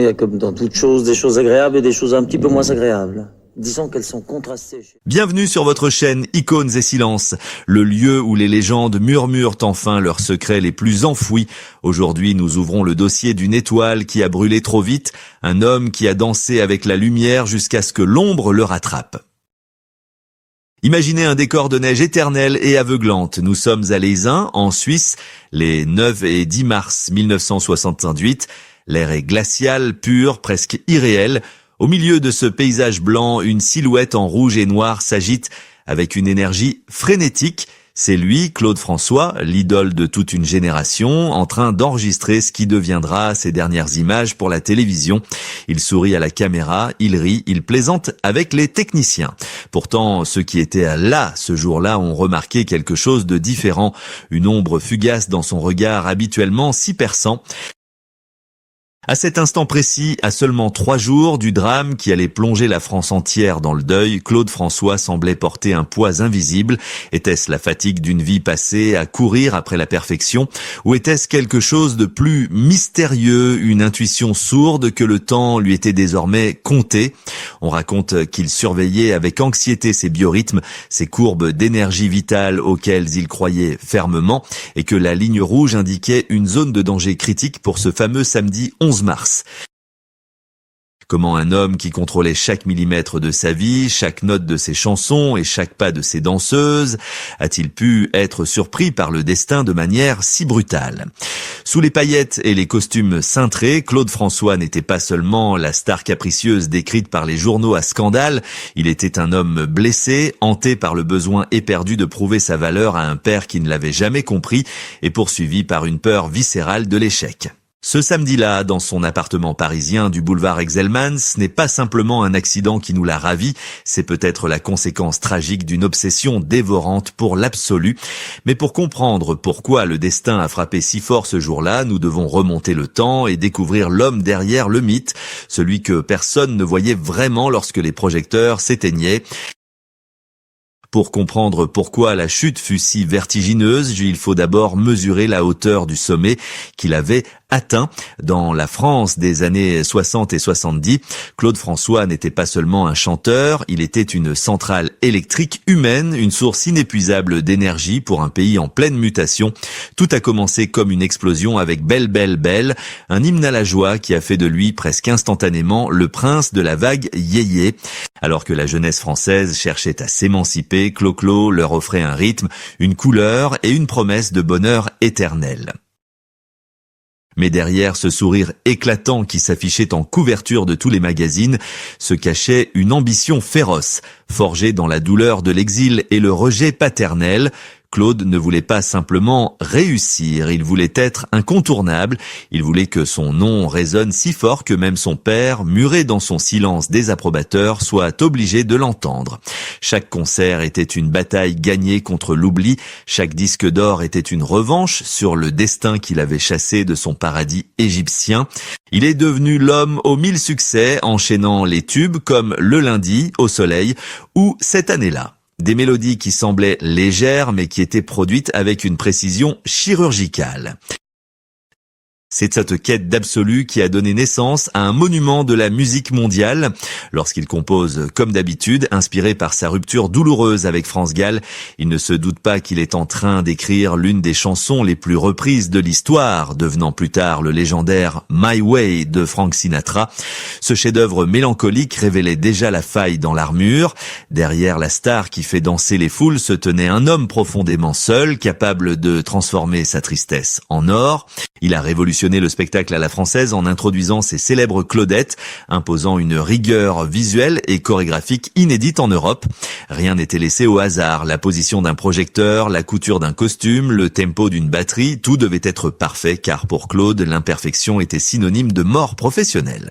Il y a comme dans toute chose, des choses agréables et des choses un petit peu moins agréables. Disons qu'elles sont contrastées. Bienvenue sur votre chaîne Icônes et Silences, le lieu où les légendes murmurent enfin leurs secrets les plus enfouis. Aujourd'hui, nous ouvrons le dossier d'une étoile qui a brûlé trop vite, un homme qui a dansé avec la lumière jusqu'à ce que l'ombre le rattrape. Imaginez un décor de neige éternelle et aveuglante. Nous sommes à Lézin, en Suisse, les 9 et 10 mars 1978. L'air est glacial, pur, presque irréel. Au milieu de ce paysage blanc, une silhouette en rouge et noir s'agite avec une énergie frénétique. C'est lui, Claude François, l'idole de toute une génération, en train d'enregistrer ce qui deviendra ses dernières images pour la télévision. Il sourit à la caméra, il rit, il plaisante avec les techniciens. Pourtant, ceux qui étaient là ce jour-là ont remarqué quelque chose de différent, une ombre fugace dans son regard habituellement si perçant. À cet instant précis, à seulement 3 jours du drame qui allait plonger la France entière dans le deuil, Claude François semblait porter un poids invisible. Était-ce la fatigue d'une vie passée à courir après la perfection, ou était-ce quelque chose de plus mystérieux, une intuition sourde que le temps lui était désormais compté? On raconte qu'il surveillait avec anxiété ses biorhythmes, ses courbes d'énergie vitale auxquelles il croyait fermement, et que la ligne rouge indiquait une zone de danger critique pour ce fameux samedi 11 mars. Comment un homme qui contrôlait chaque millimètre de sa vie, chaque note de ses chansons et chaque pas de ses danseuses, a-t-il pu être surpris par le destin de manière si brutale? Sous les paillettes et les costumes cintrés, Claude François n'était pas seulement la star capricieuse décrite par les journaux à scandale, il était un homme blessé, hanté par le besoin éperdu de prouver sa valeur à un père qui ne l'avait jamais compris et poursuivi par une peur viscérale de l'échec. Ce samedi-là, dans son appartement parisien du boulevard Exelmans, ce n'est pas simplement un accident qui nous l'a ravi, c'est peut-être la conséquence tragique d'une obsession dévorante pour l'absolu. Mais pour comprendre pourquoi le destin a frappé si fort ce jour-là, nous devons remonter le temps et découvrir l'homme derrière le mythe, celui que personne ne voyait vraiment lorsque les projecteurs s'éteignaient. Pour comprendre pourquoi la chute fut si vertigineuse, il faut d'abord mesurer la hauteur du sommet qu'il avait atteint. Dans la France des années 60 et 70, Claude François n'était pas seulement un chanteur, il était une centrale électrique humaine, une source inépuisable d'énergie pour un pays en pleine mutation. Tout a commencé comme une explosion avec Belle, Belle, Belle, un hymne à la joie qui a fait de lui presque instantanément le prince de la vague yéyé. Alors que la jeunesse française cherchait à s'émanciper, Clo-Clo leur offrait un rythme, une couleur et une promesse de bonheur éternel. Mais derrière ce sourire éclatant qui s'affichait en couverture de tous les magazines, se cachait une ambition féroce, forgée dans la douleur de l'exil et le rejet paternel. Claude ne voulait pas simplement réussir, il voulait être incontournable, il voulait que son nom résonne si fort que même son père, muré dans son silence désapprobateur, soit obligé de l'entendre. Chaque concert était une bataille gagnée contre l'oubli, chaque disque d'or était une revanche sur le destin qu'il avait chassé de son paradis égyptien. Il est devenu l'homme aux 1000 succès, enchaînant les tubes comme Le Lundi, Au Soleil ou Cette année-là. Des mélodies qui semblaient légères mais qui étaient produites avec une précision chirurgicale. C'est cette quête d'absolu qui a donné naissance à un monument de la musique mondiale. Lorsqu'il compose, comme d'habitude, inspiré par sa rupture douloureuse avec France Gall, il ne se doute pas qu'il est en train d'écrire l'une des chansons les plus reprises de l'histoire, devenant plus tard le légendaire My Way de Frank Sinatra. Ce chef-d'œuvre mélancolique révélait déjà la faille dans l'armure. Derrière la star qui fait danser les foules se tenait un homme profondément seul, capable de transformer sa tristesse en or. Il a révolutionné le spectacle à la française en introduisant ses célèbres Claudettes, imposant une rigueur visuelle et chorégraphique inédite en Europe. Rien n'était laissé au hasard, la position d'un projecteur, la couture d'un costume, le tempo d'une batterie, tout devait être parfait car pour Claude, l'imperfection était synonyme de mort professionnelle.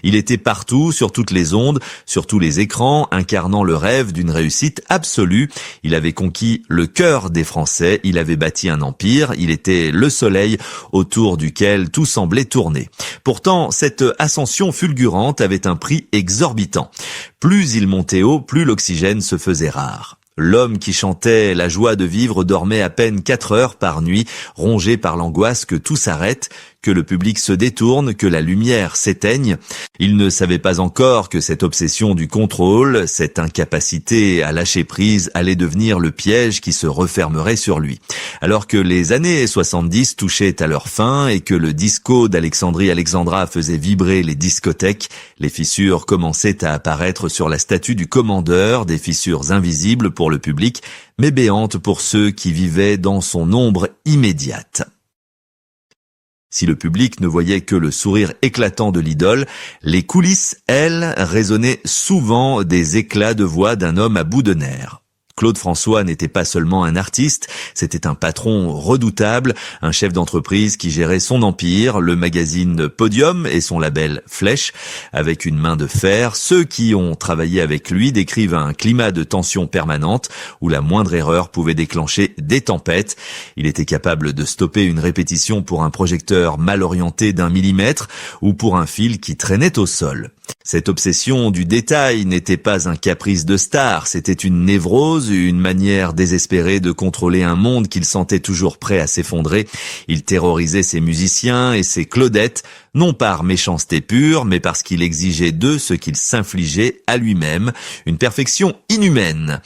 Il était partout, sur toutes les ondes, sur tous les écrans, incarnant le rêve d'une réussite absolue. Il avait conquis le cœur des Français, il avait bâti un empire, il était le soleil autour duquel tout semblait tourner. Pourtant, cette ascension fulgurante avait un prix exorbitant. Plus il montait haut, plus l'oxygène se faisait rare. L'homme qui chantait la joie de vivre dormait à peine 4 heures par nuit, rongé par l'angoisse que tout s'arrête, que le public se détourne, que la lumière s'éteigne. Il ne savait pas encore que cette obsession du contrôle, cette incapacité à lâcher prise allait devenir le piège qui se refermerait sur lui. Alors que les années 70 touchaient à leur fin et que le disco d'Alexandrie Alexandra faisait vibrer les discothèques, les fissures commençaient à apparaître sur la statue du commandeur, des fissures invisibles pour le public, mais béantes pour ceux qui vivaient dans son ombre immédiate. Si le public ne voyait que le sourire éclatant de l'idole, les coulisses, elles, résonnaient souvent des éclats de voix d'un homme à bout de nerfs. Claude François n'était pas seulement un artiste, c'était un patron redoutable, un chef d'entreprise qui gérait son empire, le magazine Podium et son label Flèche. Avec une main de fer, ceux qui ont travaillé avec lui décrivent un climat de tension permanente où la moindre erreur pouvait déclencher des tempêtes. Il était capable de stopper une répétition pour un projecteur mal orienté d'1 millimètre ou pour un fil qui traînait au sol. Cette obsession du détail n'était pas un caprice de star, c'était une névrose, une manière désespérée de contrôler un monde qu'il sentait toujours prêt à s'effondrer. Il terrorisait ses musiciens et ses Claudettes, non par méchanceté pure, mais parce qu'il exigeait d'eux ce qu'il s'infligeait à lui-même, une perfection inhumaine.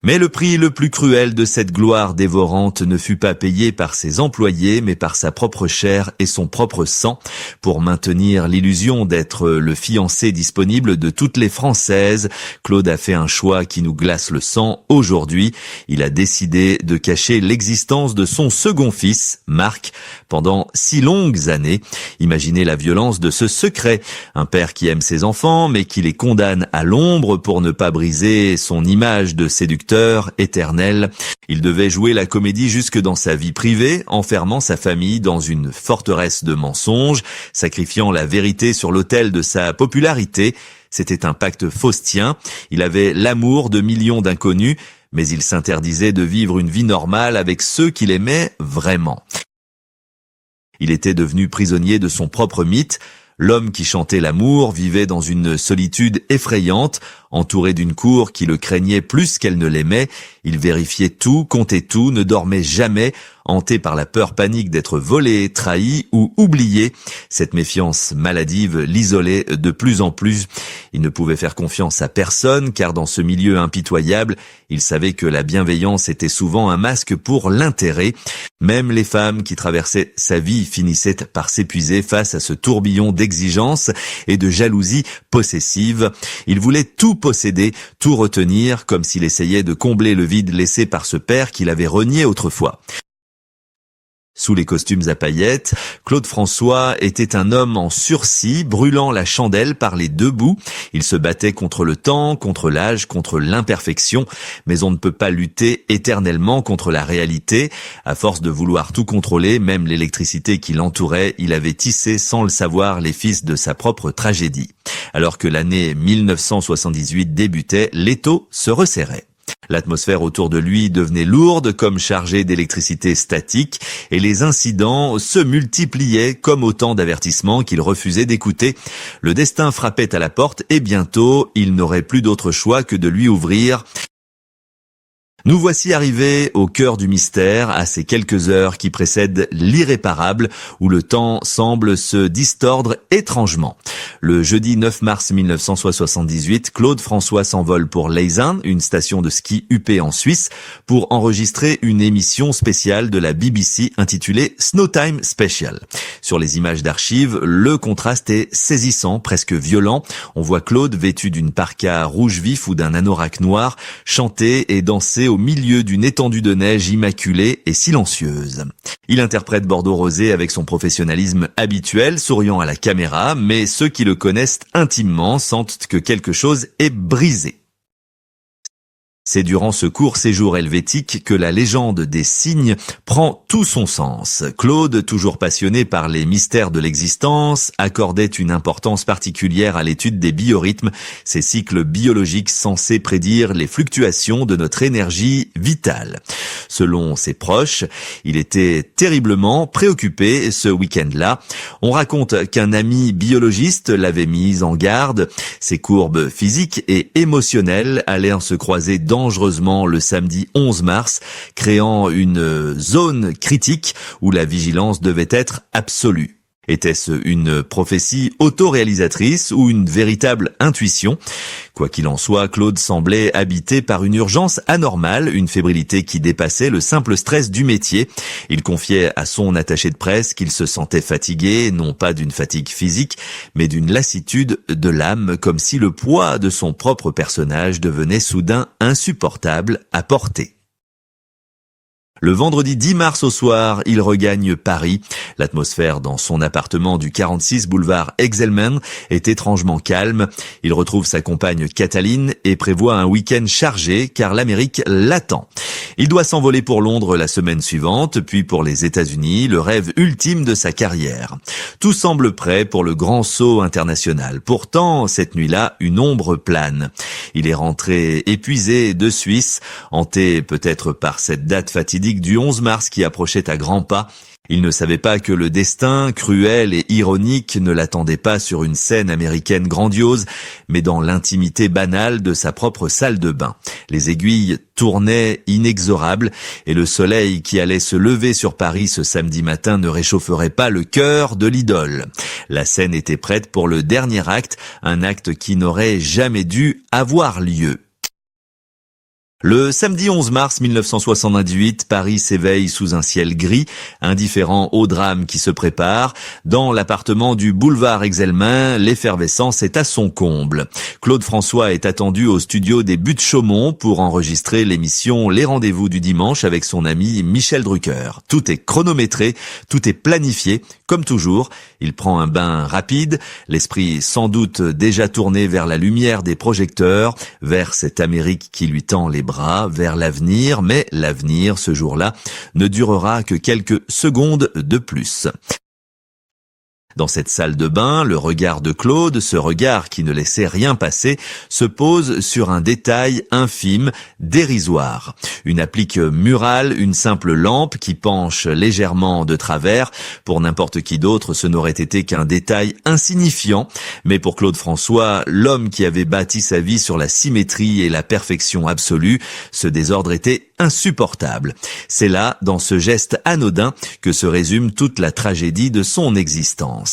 Mais le prix le plus cruel de cette gloire dévorante ne fut pas payé par ses employés, mais par sa propre chair et son propre sang. Pour maintenir l'illusion d'être le fiancé disponible de toutes les Françaises, Claude a fait un choix qui nous glace le sang aujourd'hui. Il a décidé de cacher l'existence de son second fils, Marc, pendant 6 longues années. Imaginez la violence de ce secret. Un père qui aime ses enfants, mais qui les condamne à l'ombre pour ne pas briser son image de séducteur éternel. Il devait jouer la comédie jusque dans sa vie privée, enfermant sa famille dans une forteresse de mensonges, sacrifiant la vérité sur l'autel de sa popularité. C'était un pacte faustien. Il avait l'amour de millions d'inconnus, mais il s'interdisait de vivre une vie normale avec ceux qu'il aimait vraiment. Il était devenu prisonnier de son propre mythe. L'homme qui chantait l'amour vivait dans une solitude effrayante, entouré d'une cour qui le craignait plus qu'elle ne l'aimait. Il vérifiait tout, comptait tout, ne dormait jamais, hanté par la peur panique d'être volé, trahi ou oublié. Cette méfiance maladive l'isolait de plus en plus. Il ne pouvait faire confiance à personne, car dans ce milieu impitoyable, il savait que la bienveillance était souvent un masque pour l'intérêt. Même les femmes qui traversaient sa vie finissaient par s'épuiser face à ce tourbillon d'exigence et de jalousie possessive. Il voulait tout posséder, tout retenir, comme s'il essayait de combler le vide laissé par ce père qu'il avait renié autrefois. Sous les costumes à paillettes, Claude François était un homme en sursis, brûlant la chandelle par les 2 bouts. Il se battait contre le temps, contre l'âge, contre l'imperfection, mais on ne peut pas lutter éternellement contre la réalité. À force de vouloir tout contrôler, même l'électricité qui l'entourait, il avait tissé sans le savoir les fils de sa propre tragédie. Alors que l'année 1978 débutait, l'étau se resserrait. L'atmosphère autour de lui devenait lourde comme chargée d'électricité statique et les incidents se multipliaient comme autant d'avertissements qu'il refusait d'écouter. Le destin frappait à la porte et bientôt, il n'aurait plus d'autre choix que de lui ouvrir. Nous voici arrivés au cœur du mystère, à ces quelques heures qui précèdent l'irréparable, où le temps semble se distordre étrangement. Le jeudi 9 mars 1978, Claude François s'envole pour Leysin, une station de ski huppée en Suisse, pour enregistrer une émission spéciale de la BBC intitulée Snowtime Special. Sur les images d'archives, le contraste est saisissant, presque violent. On voit Claude vêtu d'une parka rouge vif ou d'un anorak noir, chanter et danser au milieu d'une étendue de neige immaculée et silencieuse. Il interprète Bordeaux Rosé avec son professionnalisme habituel, souriant à la caméra, mais ceux qui le connaissent intimement sentent que quelque chose est brisé. C'est durant ce court séjour helvétique que la légende des cygnes prend tout son sens. Claude, toujours passionné par les mystères de l'existence, accordait une importance particulière à l'étude des biorhythmes, ces cycles biologiques censés prédire les fluctuations de notre énergie vitale. Selon ses proches, il était terriblement préoccupé ce week-end-là. On raconte qu'un ami biologiste l'avait mis en garde. Ses courbes physiques et émotionnelles allaient se croiser dangereusement le samedi 11 mars, créant une zone critique où la vigilance devait être absolue. Était-ce une prophétie autoréalisatrice ou une véritable intuition? Quoi qu'il en soit, Claude semblait habité par une urgence anormale, une fébrilité qui dépassait le simple stress du métier. Il confiait à son attaché de presse qu'il se sentait fatigué, non pas d'une fatigue physique, mais d'une lassitude de l'âme, comme si le poids de son propre personnage devenait soudain insupportable à porter. Le vendredi 10 mars au soir, il regagne Paris. L'atmosphère dans son appartement du 46 boulevard Exelmans est étrangement calme. Il retrouve sa compagne Cataline et prévoit un week-end chargé car l'Amérique l'attend. Il doit s'envoler pour Londres la semaine suivante, puis pour les États-Unis, le rêve ultime de sa carrière. Tout semble prêt pour le grand saut international. Pourtant, cette nuit-là, une ombre plane. Il est rentré épuisé de Suisse, hanté peut-être par cette date fatidique du 11 mars qui approchait à grands pas. Il ne savait pas que le destin, cruel et ironique, ne l'attendait pas sur une scène américaine grandiose, mais dans l'intimité banale de sa propre salle de bain. Les aiguilles tournaient inexorables et le soleil qui allait se lever sur Paris ce samedi matin ne réchaufferait pas le cœur de l'idole. La scène était prête pour le dernier acte, un acte qui n'aurait jamais dû avoir lieu. Le samedi 11 mars 1978, Paris s'éveille sous un ciel gris, indifférent au drame qui se prépare. Dans l'appartement du boulevard Exelmans, l'effervescence est à son comble. Claude François est attendu au studio des Buttes-Chaumont pour enregistrer l'émission Les Rendez-vous du dimanche avec son ami Michel Drucker. Tout est chronométré, tout est planifié. Comme toujours, il prend un bain rapide, l'esprit sans doute déjà tourné vers la lumière des projecteurs, vers cette Amérique qui lui tend les bras, vers l'avenir, mais l'avenir, ce jour-là, ne durera que quelques secondes de plus. Dans cette salle de bain, le regard de Claude, ce regard qui ne laissait rien passer, se pose sur un détail infime, dérisoire. Une applique murale, une simple lampe qui penche légèrement de travers. Pour n'importe qui d'autre, ce n'aurait été qu'un détail insignifiant. Mais pour Claude François, l'homme qui avait bâti sa vie sur la symétrie et la perfection absolue, ce désordre était insupportable. C'est là, dans ce geste anodin, que se résume toute la tragédie de son existence.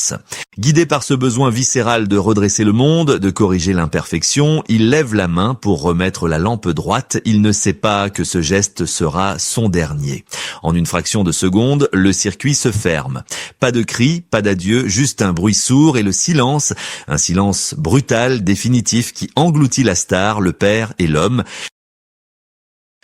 Guidé par ce besoin viscéral de redresser le monde, de corriger l'imperfection, il lève la main pour remettre la lampe droite. Il ne sait pas que ce geste sera son dernier. En une fraction de seconde, le circuit se ferme. Pas de cri, pas d'adieu, juste un bruit sourd et le silence. Un silence brutal, définitif, qui engloutit la star, le père et l'homme.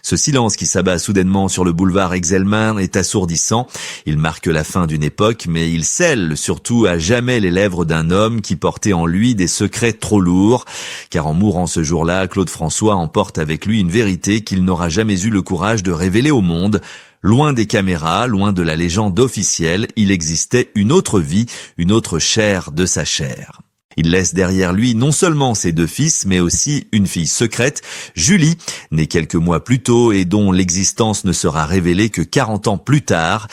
Ce silence qui s'abat soudainement sur le boulevard Exelmans est assourdissant. Il marque la fin d'une époque, mais il scelle surtout à jamais les lèvres d'un homme qui portait en lui des secrets trop lourds. Car en mourant ce jour-là, Claude François emporte avec lui une vérité qu'il n'aura jamais eu le courage de révéler au monde. Loin des caméras, loin de la légende officielle, il existait une autre vie, une autre chair de sa chair. Il laisse derrière lui non seulement ses deux fils, mais aussi une fille secrète, Julie, née quelques mois plus tôt et dont l'existence ne sera révélée que 40 ans plus tard.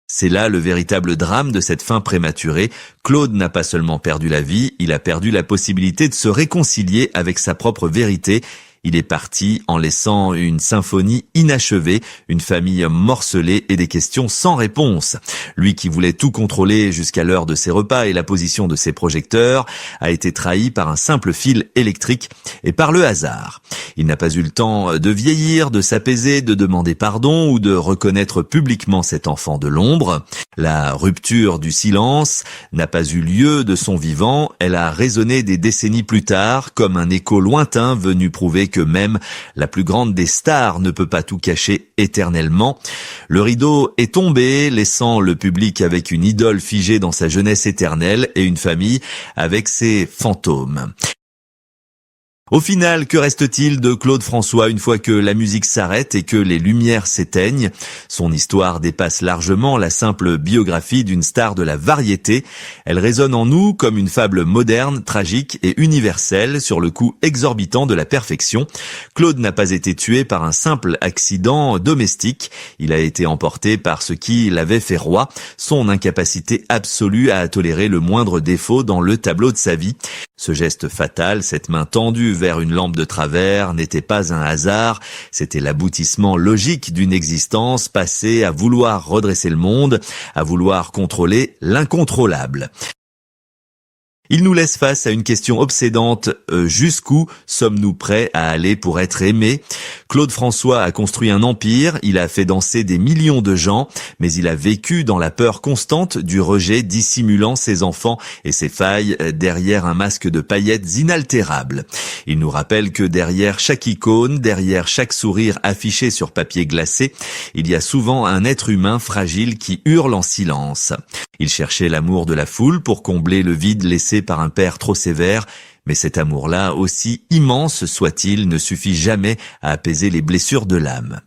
C'est là le véritable drame de cette fin prématurée. Claude n'a pas seulement perdu la vie, il a perdu la possibilité de se réconcilier avec sa propre vérité. Il est parti en laissant une symphonie inachevée, une famille morcelée et des questions sans réponse. Lui qui voulait tout contrôler jusqu'à l'heure de ses repas et la position de ses projecteurs a été trahi par un simple fil électrique et par le hasard. Il n'a pas eu le temps de vieillir, de s'apaiser, de demander pardon ou de reconnaître publiquement cet enfant de l'ombre. La rupture du silence n'a pas eu lieu de son vivant, elle a résonné des décennies plus tard comme un écho lointain venu prouver que même la plus grande des stars ne peut pas tout cacher éternellement. Le rideau est tombé, laissant le public avec une idole figée dans sa jeunesse éternelle et une famille avec ses fantômes. Au final, que reste-t-il de Claude François une fois que la musique s'arrête et que les lumières s'éteignent? Son histoire dépasse largement la simple biographie d'une star de la variété. Elle résonne en nous comme une fable moderne, tragique et universelle sur le coup exorbitant de la perfection. Claude n'a pas été tué par un simple accident domestique. Il a été emporté par ce qui l'avait fait roi, son incapacité absolue à tolérer le moindre défaut dans le tableau de sa vie. Ce geste fatal, cette main tendue vers une lampe de travers, n'était pas un hasard, c'était l'aboutissement logique d'une existence passée à vouloir redresser le monde, à vouloir contrôler l'incontrôlable. Il nous laisse face à une question obsédante, jusqu'où sommes-nous prêts à aller pour être aimés? Claude François a construit un empire, il a fait danser des millions de gens, mais il a vécu dans la peur constante du rejet, dissimulant ses enfants et ses failles derrière un masque de paillettes inaltérable. Il nous rappelle que derrière chaque icône, derrière chaque sourire affiché sur papier glacé, il y a souvent un être humain fragile qui hurle en silence. Il cherchait l'amour de la foule pour combler le vide laissé par un père trop sévère, mais cet amour-là, aussi immense soit-il, ne suffit jamais à apaiser les blessures de l'âme.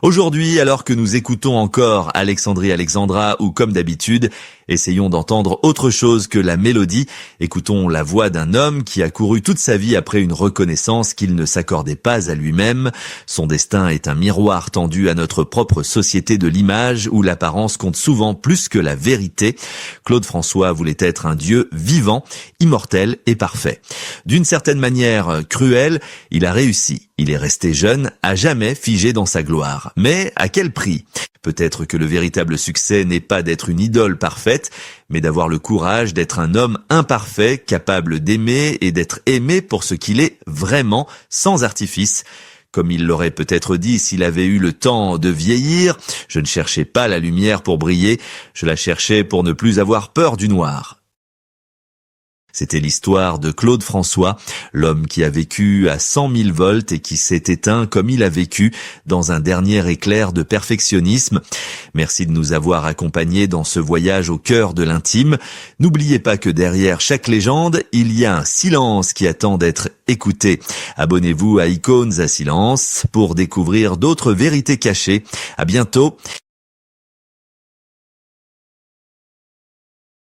Aujourd'hui, alors que nous écoutons encore Alexandrie Alexandra ou comme d'habitude, essayons d'entendre autre chose que la mélodie. Écoutons la voix d'un homme qui a couru toute sa vie après une reconnaissance qu'il ne s'accordait pas à lui-même. Son destin est un miroir tendu à notre propre société de l'image où l'apparence compte souvent plus que la vérité. Claude François voulait être un Dieu vivant, immortel et parfait. D'une certaine manière cruelle, il a réussi. Il est resté jeune, à jamais figé dans sa gloire. Mais à quel prix? Peut-être que le véritable succès n'est pas d'être une idole parfaite, mais d'avoir le courage d'être un homme imparfait, capable d'aimer et d'être aimé pour ce qu'il est vraiment, sans artifice. Comme il l'aurait peut-être dit s'il avait eu le temps de vieillir, je ne cherchais pas la lumière pour briller, je la cherchais pour ne plus avoir peur du noir. C'était l'histoire de Claude François, l'homme qui a vécu à 100 000 volts et qui s'est éteint comme il a vécu dans un dernier éclair de perfectionnisme. Merci de nous avoir accompagnés dans ce voyage au cœur de l'intime. N'oubliez pas que derrière chaque légende, il y a un silence qui attend d'être écouté. Abonnez-vous à Icônes à silence pour découvrir d'autres vérités cachées. À bientôt.